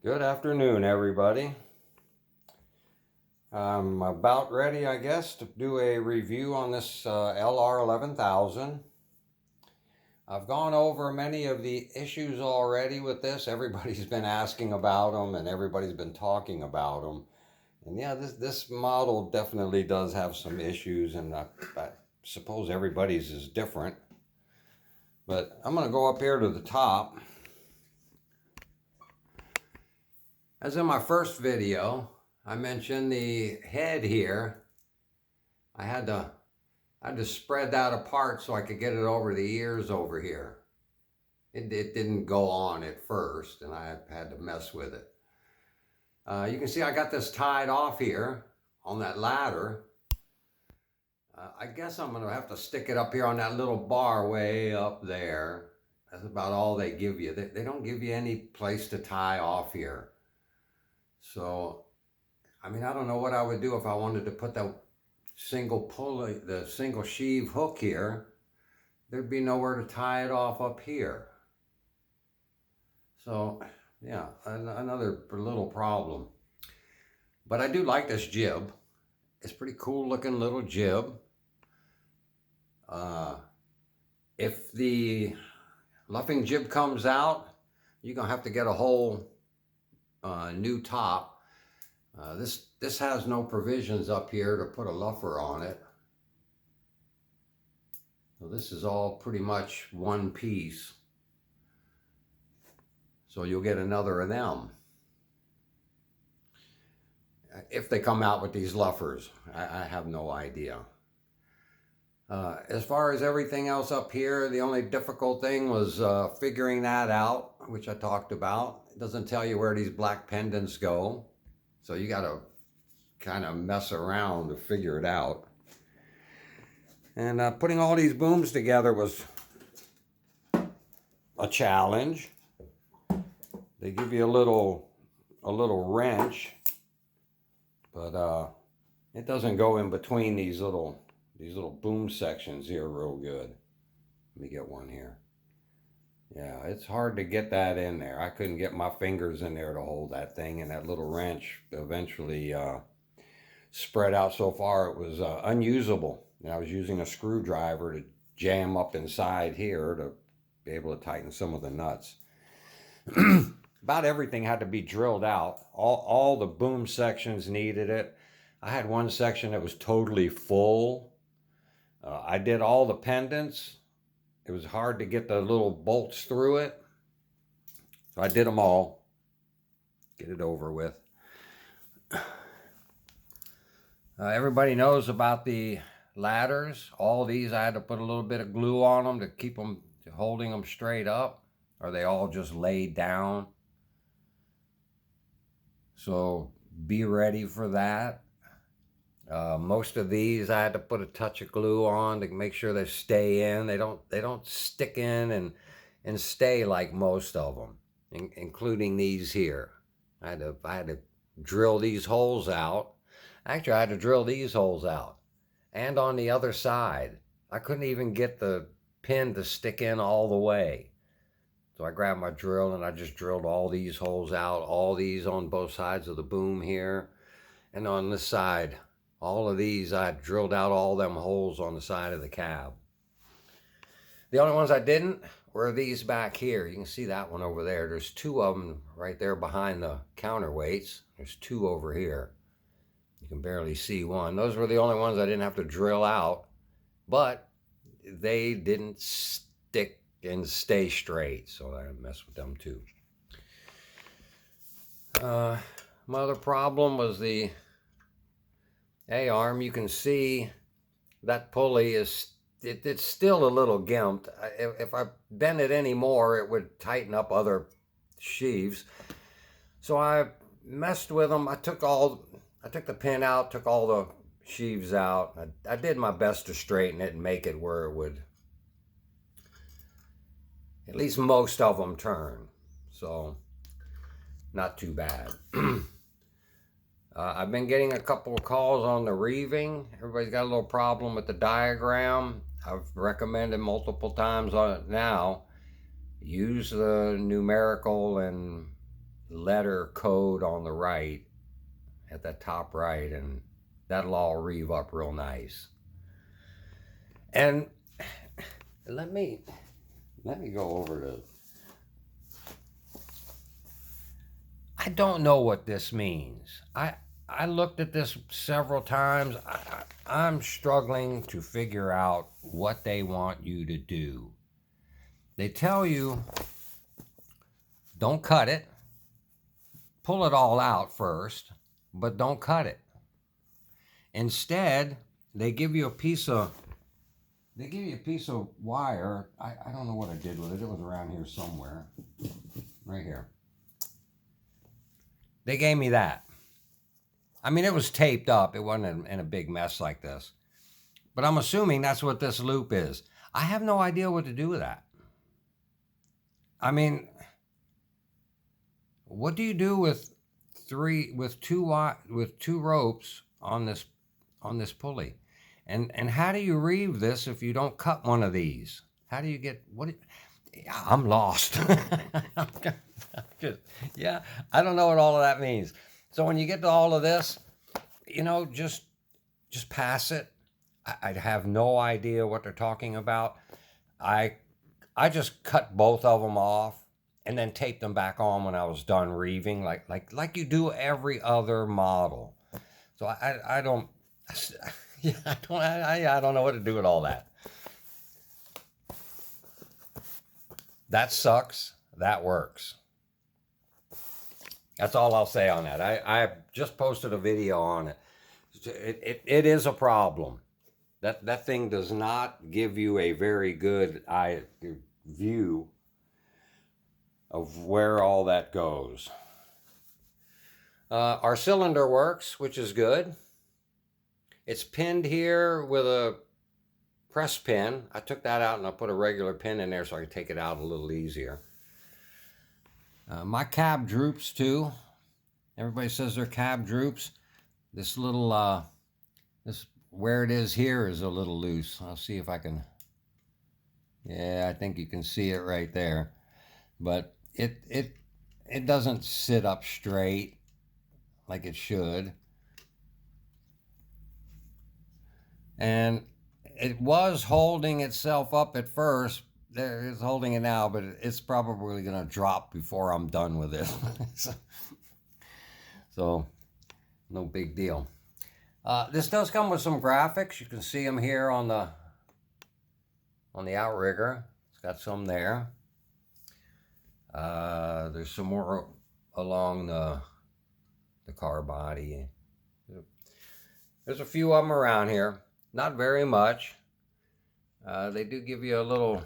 Good afternoon, everybody. I'm about ready, I guess, to do a review on this LR11000. I've gone over many of the issues already with this. Everybody's been asking about them and everybody's been talking about them. And yeah, this model definitely does have some issues, and I suppose everybody's is different. But I'm going to go up here to the top. As in my first video, I mentioned the head here. I had to spread that apart so I could get it over the ears over here. It didn't go on at first, and I had to mess with it. You can see I got this tied off here on that ladder. I guess I'm going to have to stick it up here on that little bar way up there. That's about all they give you. They don't give you any place to tie off here. So, I mean, I don't know what I would do if I wanted to put the single pulley, the single sheave hook here. There'd be nowhere to tie it off up here. So, yeah, another little problem. But I do like this jib. It's pretty cool looking little jib. If the luffing jib comes out, you're gonna have to get a whole new top. This has no provisions up here to put a luffer on it. So this is all pretty much one piece. So you'll get another of them. If they come out with these luffers, I have no idea. As far as everything else up here, the only difficult thing was figuring that out, which I talked about. It doesn't tell you where these black pendants go. So you got to kind of mess around to figure it out. And putting all these booms together was a challenge. They give you a little wrench, but it doesn't go in between these little boom sections here real good. Let me get one here. Yeah, it's hard to get that in there. I couldn't get my fingers in there to hold that thing, and that little wrench eventually spread out so far it was unusable. And I was using a screwdriver to jam up inside here to be able to tighten some of the nuts. About everything had to be drilled out. All the boom sections needed it. I had one section that was totally full. I did all the pendants. It was hard to get the little bolts through it. So I did them all. Get it over with. Everybody knows about the ladders. All these I had to put a little bit of glue on them to keep them, holding them straight up. Or they all just laid down. So be ready for that. Most of these I had to put a touch of glue on to make sure they stay in. They don't stick in and stay like most of them, including these here. I had to drill these holes out. Actually, I had to drill these holes out, and on the other side, I couldn't even get the pin to stick in all the way. So I grabbed my drill and I just drilled all these holes out. All these on both sides of the boom here, and on this side. All of these, I drilled out all them holes on the side of the cab. The only ones I didn't were these back here. You can see that one over there. There's two of them right there behind the counterweights. There's two over here. You can barely see one. Those were the only ones I didn't have to drill out, but they didn't stick and stay straight, so I messed with them too. My other problem was the A-arm. You can see that pulley is, it's still a little gimped. If I bent it any more, it would tighten up other sheaves. So I messed with them. I took the pin out, took all the sheaves out. I did my best to straighten it and make it where it would, at least most of them turn. So not too bad. I've been getting a couple of calls on the reeving. Everybody's got a little problem with the diagram. I've recommended multiple times on it now. Use the numerical and letter code on the right, at the top right, and that'll all reeve up real nice. And let me go over to, I don't know what this means. I looked at this several times. I'm struggling to figure out what they want you to do. They tell you, don't cut it. Pull it all out first, but don't cut it. Instead, they give you a piece of wire. I don't know what I did with it. It was around here somewhere. Right here. They gave me that. I mean, it was taped up. It wasn't in a big mess like this. But I'm assuming that's what this loop is. I have no idea what to do with that. I mean, what do you do with two ropes on this pulley? And how do you reeve this if you don't cut one of these? How do you get I'm lost. Yeah, I don't know what all of that means. So when you get to all of this, just pass it. I have no idea what they're talking about. I just cut both of them off and then taped them back on when I was done reeving, like you do every other model. So I don't know what to do with all that. That sucks. That works. That's all I'll say on that. I just posted a video on it. It is a problem. That thing does not give you a very good view of where all that goes. Our cylinder works, which is good. It's pinned here with a press pin. I took that out and I put a regular pin in there so I could take it out a little easier. My cab droops too. Everybody says their cab droops. This little, where it is here is a little loose. I'll see if I can, yeah, I think you can see it right there. But it doesn't sit up straight like it should. And it was holding itself up at first. It's holding it now, but it's probably going to drop before I'm done with it. So, no big deal. This does come with some graphics. You can see them here on the outrigger. It's got some there. There's some more along the car body. There's a few of them around here. Not very much. They do give you a little,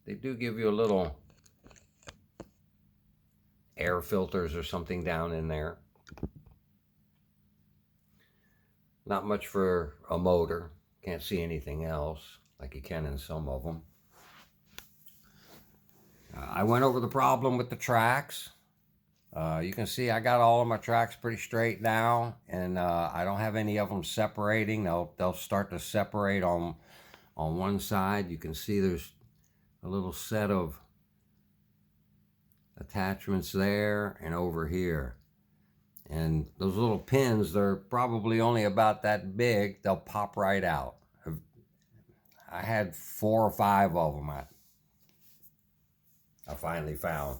they do give you a little air filters or something down in there. Not much for a motor. Can't see anything else like you can in some of them. I went over the problem with the tracks. You can see I got all of my tracks pretty straight now, and I don't have any of them separating. They'll start to separate on one side. You can see there's a little set of attachments there and over here. And those little pins, they're probably only about that big. They'll pop right out. I had 4 or 5 of them I finally found.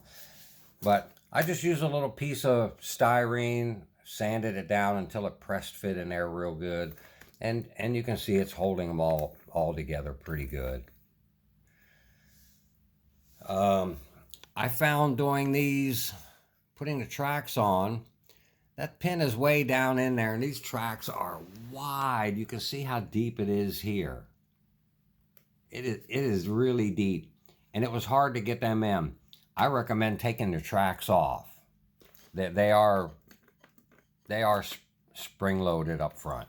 But I just used a little piece of styrene, sanded it down until it pressed fit in there real good. And you can see it's holding them all together pretty good. I found doing these, putting the tracks on, that pin is way down in there, and these tracks are wide. You can see how deep it is here. It is really deep, and it was hard to get them in. I recommend taking the tracks off. They are spring-loaded up front.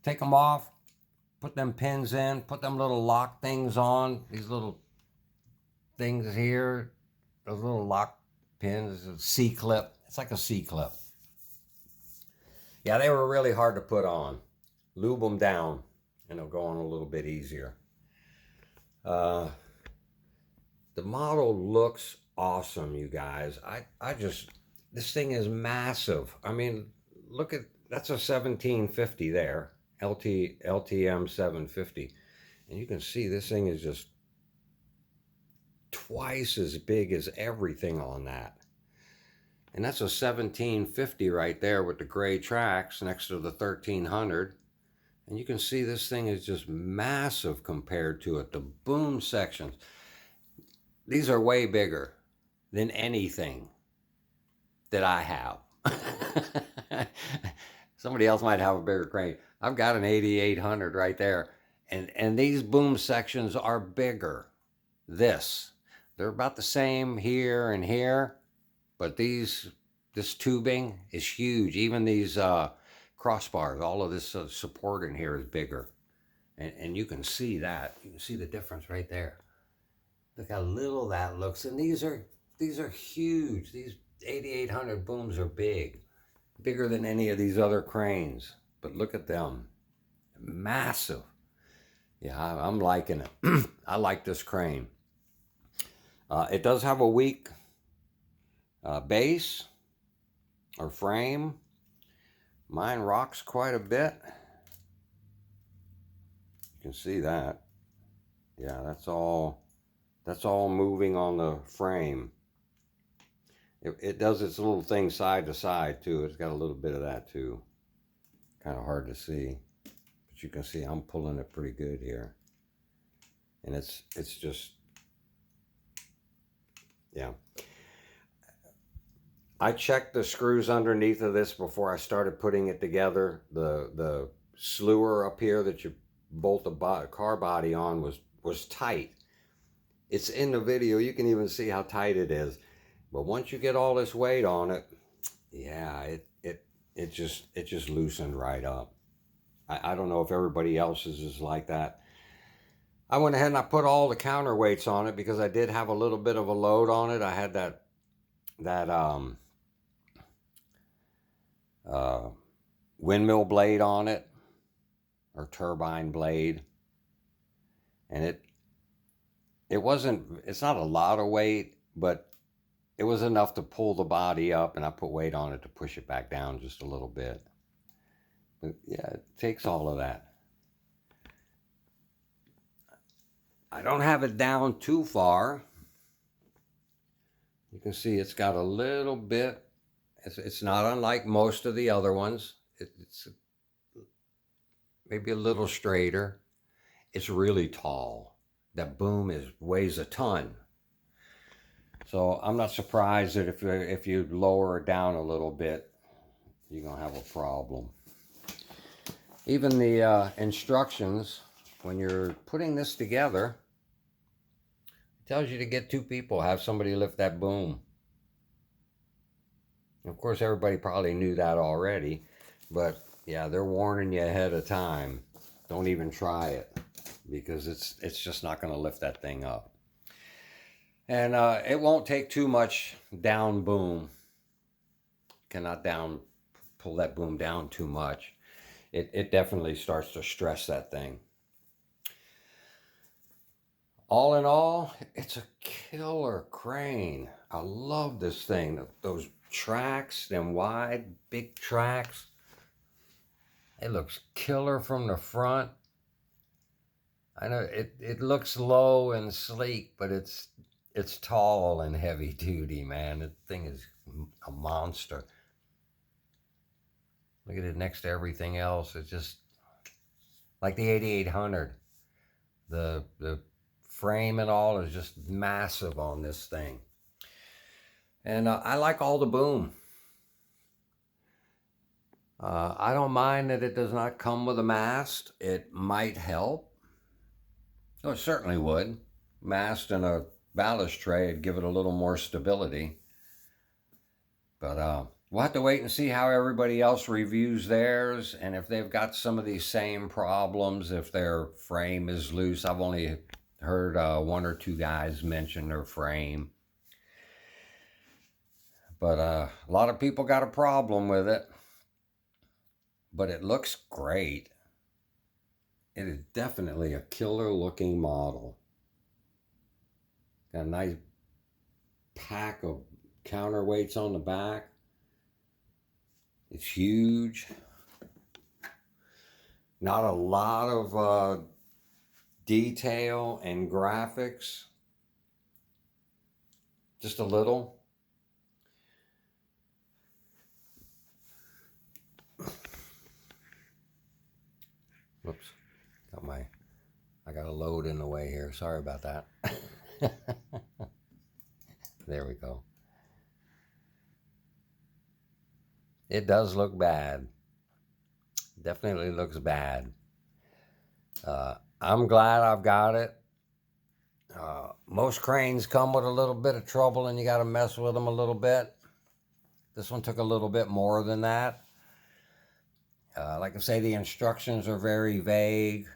Take them off, put them pins in, put them little lock things on, these little things here, those little lock pins, a C-clip. It's like a C-clip. Yeah, they were really hard to put on. Lube them down, and they'll go on a little bit easier. The model looks awesome, you guys. This thing is massive. I mean, look at, that's a 1750 there, LTM 750. And you can see this thing is just twice as big as everything on that. And that's a 1750 right there with the gray tracks next to the 1300. And you can see this thing is just massive compared to it. The boom sections, these are way bigger than anything that I have. Somebody else might have a bigger crane. I've got an 8800 right there. And these boom sections are bigger. They're about the same here and here, but this tubing is huge. Even these crossbars, all of this support in here is bigger. And you can see that. You can see the difference right there. Look how little that looks. And these are huge. These 8800 booms are big. Bigger than any of these other cranes. But look at them. Massive. Yeah, I'm liking it. I like this crane. It does have a weak base or frame. Mine rocks quite a bit. You can see that. Yeah, that's all moving on the frame. It does its little thing side to side too. It's got a little bit of that too. Kind of hard to see, but you can see I'm pulling it pretty good here. And it's just, yeah. I checked the screws underneath of this before I started putting it together. The slewer up here that you bolt the car body on was tight. It's in the video. You can even see how tight it is. But once you get all this weight on it, yeah, it just loosened right up. I don't know if everybody else's is like that. I went ahead and I put all the counterweights on it because I did have a little bit of a load on it. I had that windmill blade on it, or turbine blade, and it's not a lot of weight, but it was enough to pull the body up, and I put weight on it to push it back down just a little bit. But yeah, it takes all of that. I don't have it down too far. You can see it's got a little bit. It's not unlike most of the other ones. It's maybe a little straighter. It's really tall. That boom weighs a ton. So I'm not surprised that if you lower it down a little bit, you're gonna have a problem. Even the instructions, when you're putting this together, it tells you to get 2 people, have somebody lift that boom. Of course, everybody probably knew that already, but yeah, they're warning you ahead of time. Don't even try it, because it's just not going to lift that thing up. And it won't take too much down boom. Cannot pull that boom down too much. It definitely starts to stress that thing. All in all, it's a killer crane. I love this thing. Those tracks, them wide, big tracks. It looks killer from the front. I know it looks low and sleek, but it's tall and heavy duty, man. The thing is a monster. Look at it next to everything else. It's just like the 8800. The frame and all is just massive on this thing. And I like all the boom. I don't mind that it does not come with a mast. It might help. Oh, it certainly would. Mast and a ballast tray would give it a little more stability. But we'll have to wait and see how everybody else reviews theirs, and if they've got some of these same problems, if their frame is loose. I've only heard 1 or 2 guys mention their frame. But a lot of people got a problem with it. But it looks great. It is definitely a killer looking model. Got a nice pack of counterweights on the back. It's huge. Not a lot of detail and graphics. Just a little. Whoops. I got a load in the way here. Sorry about that. There we go. It does look bad. Definitely looks bad. I'm glad I've got it. Most cranes come with a little bit of trouble and you got to mess with them a little bit. This one took a little bit more than that. Like I say, the instructions are very vague.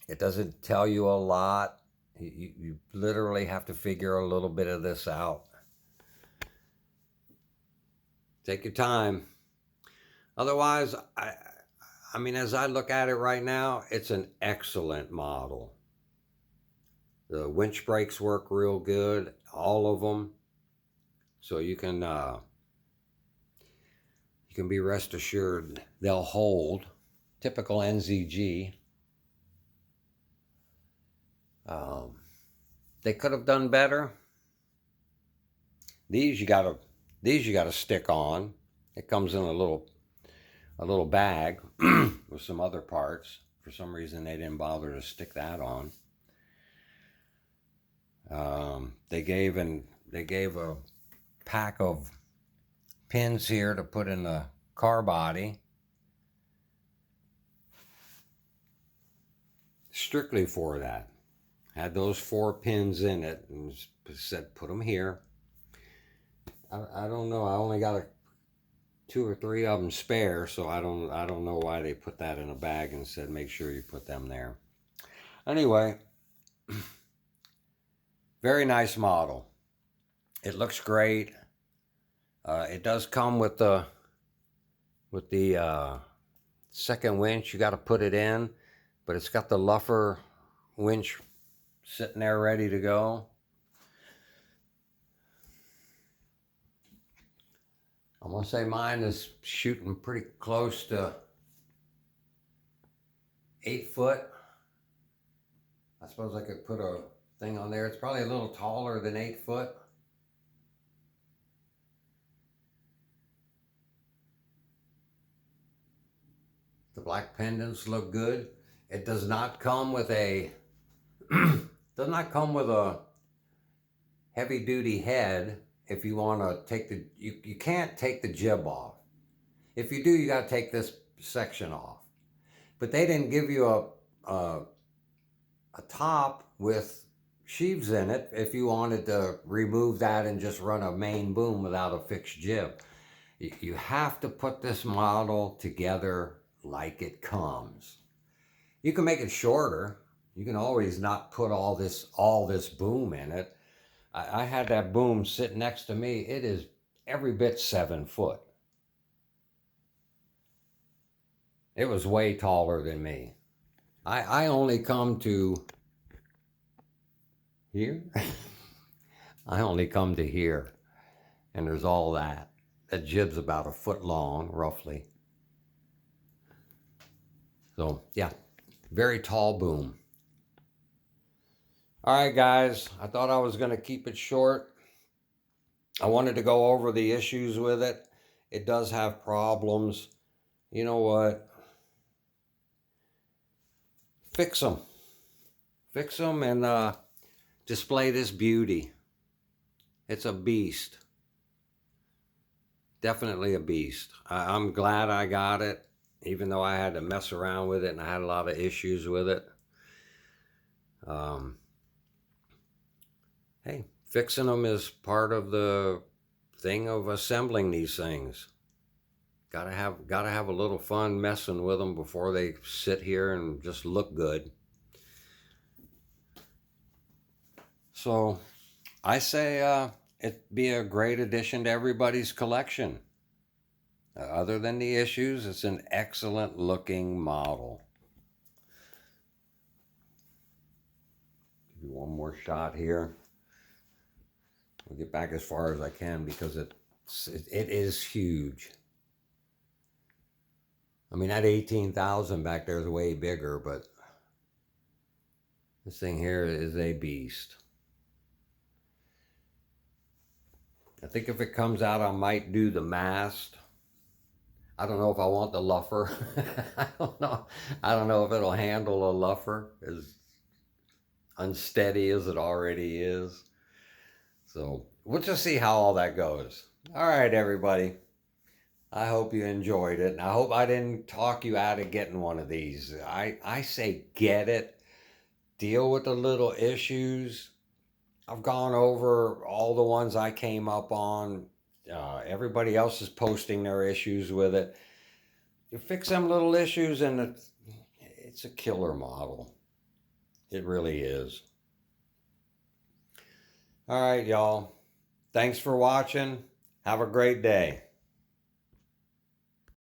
It doesn't tell you a lot. You literally have to figure a little bit of this out. Take your time. Otherwise, I mean, as I look at it right now, it's an excellent model. The winch brakes work real good, all of them. So you can be rest assured they'll hold. Typical NZG. They could have done better. These you gotta stick on. It comes in a little bag with some other parts. For some reason, they didn't bother to stick that on. They gave a pack of pins here to put in the car body, strictly for that. Had those 4 pins in it and said put them here. I don't know. I only got 2 or 3 of them spare, so I don't know why they put that in a bag and said make sure you put them there. Anyway, very nice model. It looks great. It does come with the second winch. You got to put it in, but it's got the Liebherr winch sitting there ready to go. I'm gonna say mine is shooting pretty close to 8 foot. I suppose I could put a thing on there. It's probably a little taller than 8 foot. The black pendants look good. It does not come with a heavy duty head. If you want to take you can't take the jib off. If you do, you got to take this section off. But they didn't give you a top with sheaves in it if you wanted to remove that and just run a main boom without a fixed jib. You have to put this model together like it comes. You can make it shorter. You can always not put all this boom in it. I had that boom sitting next to me. It is every bit 7 foot. It was way taller than me. I only come to here. I only come to here. And there's all that. That jib's about 1 foot long, roughly. So, yeah, very tall boom. All right, guys, I thought I was going to keep it short. I wanted to go over the issues with it. It does have problems. You know what? Fix them. Fix them and display this beauty. It's a beast. Definitely a beast. I'm glad I got it, even though I had to mess around with it and I had a lot of issues with it. Hey, fixing them is part of the thing of assembling these things. Gotta have a little fun messing with them before they sit here and just look good. So I say it'd be a great addition to everybody's collection. Other than the issues, it's an excellent looking model. Give you one more shot here. I'll get back as far as I can because it is huge. I mean, that 18,000 back there is way bigger, but this thing here is a beast. I think if it comes out, I might do the mast. I don't know if I want the luffer. I don't know. I don't know if it'll handle a luffer as unsteady as it already is. So we'll just see how all that goes. All right, everybody. I hope you enjoyed it. And I hope I didn't talk you out of getting one of these. I say get it. Deal with the little issues. I've gone over all the ones I came up on. Everybody else is posting their issues with it. You fix them little issues and it's a killer model. It really is. All right, y'all. Thanks for watching. Have a great day.